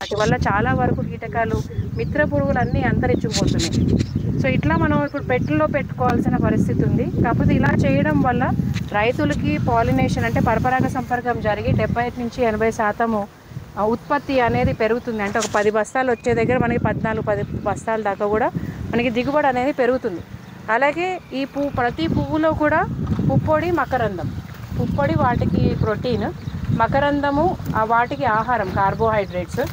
వాటి వల్ల చాలా వరకు కీటకాలు మిత్ర పురుగులు అన్నీ అంతరించుకుపోతున్నాయి. సో ఇట్లా మనం ఇప్పుడు పెట్టెల్లో పెట్టుకోవాల్సిన పరిస్థితి ఉంది. కాకపోతే ఇలా చేయడం వల్ల రైతులకి పాలినేషన్ అంటే పరపరాగ సంపర్కం జరిగి 70 నుంచి 80% ఉత్పత్తి అనేది పెరుగుతుంది. అంటే ఒక 10 బస్తాలు వచ్చే దగ్గర మనకి 14-10 బస్తాల దాకా కూడా మనకి దిగుబడి అనేది పెరుగుతుంది. అలాగే ఈ ప్రతి పువ్వులో కూడా పుప్పొడి, మకరందం. పుప్పొడి వాటికి ప్రోటీన్, మకరందము వాటికి ఆహారం, కార్బోహైడ్రేట్స్.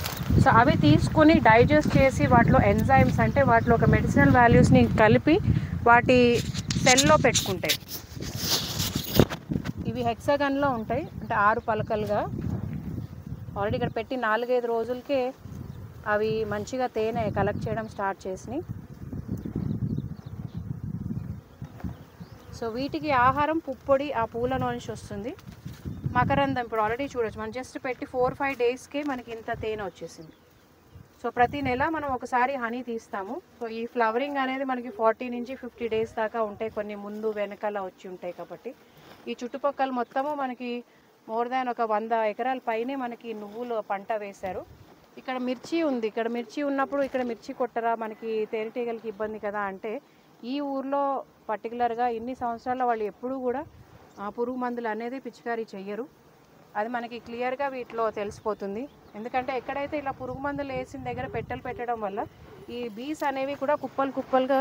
సో అవి తీసుకుని డైజెస్ట్ చేసి వాటిలో ఎంజైమ్స్ అంటే వాటిలో ఒక మెడిసినల్ వాల్యూస్ని కలిపి వాటి సెల్లో పెట్టుకుంటాయి. ఇవి హెక్సాగన్లో ఉంటాయి, అంటే 6 పలకలుగా. ఆల్రెడీ ఇక్కడ పెట్టి 4-5 రోజులకే అవి మంచిగా తేనె కలెక్ట్ చేయడం స్టార్ట్ చేసినాయి. సో వీటికి ఆహారం పుప్పొడి ఆ పూల నుంచి వస్తుంది. మకరందం ఇప్పుడు ఆల్రెడీ చూడొచ్చు, మనం జస్ట్ పెట్టి 4-5 డేస్కే మనకి ఇంత తేనె వచ్చేసింది. సో ప్రతి నెల మనం ఒకసారి హనీ తీస్తాము. సో ఈ ఫ్లవరింగ్ అనేది మనకి 40 నుంచి 50 డేస్ దాకా ఉంటాయి, కొన్ని ముందు వెనకాల వచ్చి ఉంటాయి. కాబట్టి ఈ చుట్టుపక్కల మొత్తము మనకి మోర్ దాన్ ఒక 100 ఎకరాల పైనే మనకి నువ్వులు పంట వేశారు. ఇక్కడ మిర్చి ఉంది. ఇక్కడ మిర్చి ఉన్నప్పుడు ఇక్కడ మిర్చి కొట్టరా, మనకి తేనెటీగలకి ఇబ్బంది కదా అంటే, ఈ ఊర్లో పర్టికులర్గా ఇన్ని సంవత్సరాల్లో వాళ్ళు ఎప్పుడూ కూడా పురుగు మందులు అనేది పిచికారీ చెయ్యరు. అది మనకి క్లియర్గా వీటిలో తెలిసిపోతుంది. ఎందుకంటే ఎక్కడైతే ఇలా పురుగు మందులు వేసిన దగ్గర పెట్టెలు పెట్టడం వల్ల ఈ బీస్ అనేవి కూడా కుప్పలుగా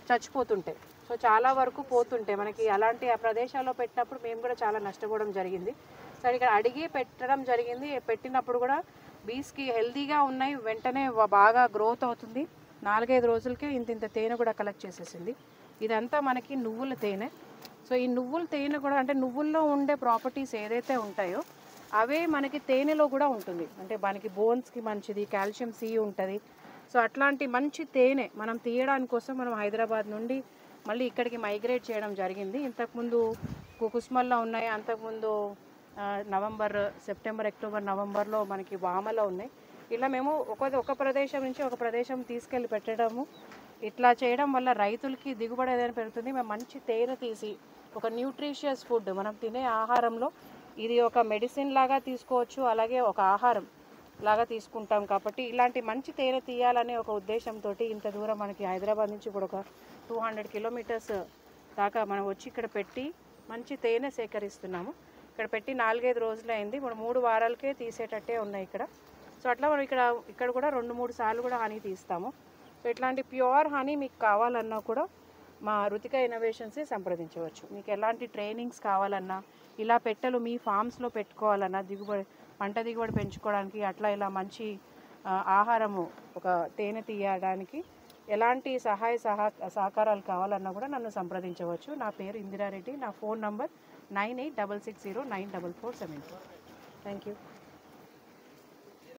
చచ్చిపోతుంటాయి. సో చాలా వరకు పోతుంటాయి. మనకి అలాంటి ఆ ప్రదేశాల్లో పెట్టినప్పుడు మేము కూడా చాలా నష్టపోవడం జరిగింది. సరే ఇక్కడ అడిగి పెట్టడం జరిగింది. పెట్టినప్పుడు కూడా బీస్కి హెల్తీగా ఉన్నాయి, వెంటనే బాగా గ్రోత్ అవుతుంది. 4-5 రోజులకే ఇంత తేనె కూడా కలెక్ట్ చేసేసింది. ఇదంతా మనకి నువ్వుల తేనె. సో ఈ నువ్వుల తేనె కూడా అంటే నువ్వుల్లో ఉండే ప్రాపర్టీస్ ఏదైతే ఉంటాయో అవే మనకి తేనెలో కూడా ఉంటుంది. అంటే మనకి బోన్స్కి మంచిది, కాల్షియం సి ఉంటుంది. సో అట్లాంటి మంచి తేనె మనం తీయడానికి కోసం మనం హైదరాబాద్ నుండి మళ్ళీ ఇక్కడికి మైగ్రేట్ చేయడం జరిగింది. ఇంతకుముందు కుస్మల్లో ఉన్నాయి, అంతకుముందు నవంబర్, సెప్టెంబర్, అక్టోబర్, నవంబర్లో మనకి వామలో ఉన్నాయి. ఇలా మేము ఒక ప్రదేశం నుంచి ఒక ప్రదేశం తీసుకెళ్ళి పెట్టడము, ఇట్లా చేయడం వల్ల రైతులకి దిగుబడి ఏదైనా పెరుగుతుంది. మేము మంచి తేనె తీసి ఒక న్యూట్రిషియస్ ఫుడ్, మనం తినే ఆహారంలో ఇది ఒక మెడిసిన్ లాగా తీసుకోవచ్చు, అలాగే ఒక ఆహారం లాగా తీసుకుంటాం. కాబట్టి ఇలాంటి మంచి తేనె తీయాలనే ఒక ఉద్దేశంతో ఇంత దూరం మనకి హైదరాబాద్ నుంచి కూడా ఒక 200 కిలోమీటర్స్ దాకా మనం వచ్చి ఇక్కడ పెట్టి మంచి తేనె సేకరిస్తున్నాము. ఇక్కడ పెట్టి 4-5 రోజులు అయింది. ఇప్పుడు 3 వారాలకే తీసేటట్టే ఉన్నాయి ఇక్కడ. సో అట్లా మనం ఇక్కడ కూడా 2-3 సార్లు కూడా హనీ తీస్తాము. సో ఇట్లాంటి ప్యూర్ హనీ మీకు కావాలన్నా కూడా మా రుతిక ఇన్నోవేషన్స్ని సంప్రదించవచ్చు. మీకు ఎలాంటి ట్రైనింగ్స్ కావాలన్నా, ఇలా పెట్టెలు మీ ఫామ్స్లో పెట్టుకోవాలన్నా, పంట దిగుబడి పెంచుకోవడానికి, అట్లా ఇలా మంచి ఆహారము ఒక తేనె తీయడానికి ఎలాంటి సహకారాలు కావాలన్నా కూడా నన్ను సంప్రదించవచ్చు. నా పేరు ఇందిరారెడ్డి. నా ఫోన్ నంబర్ 9866094474. Thank you.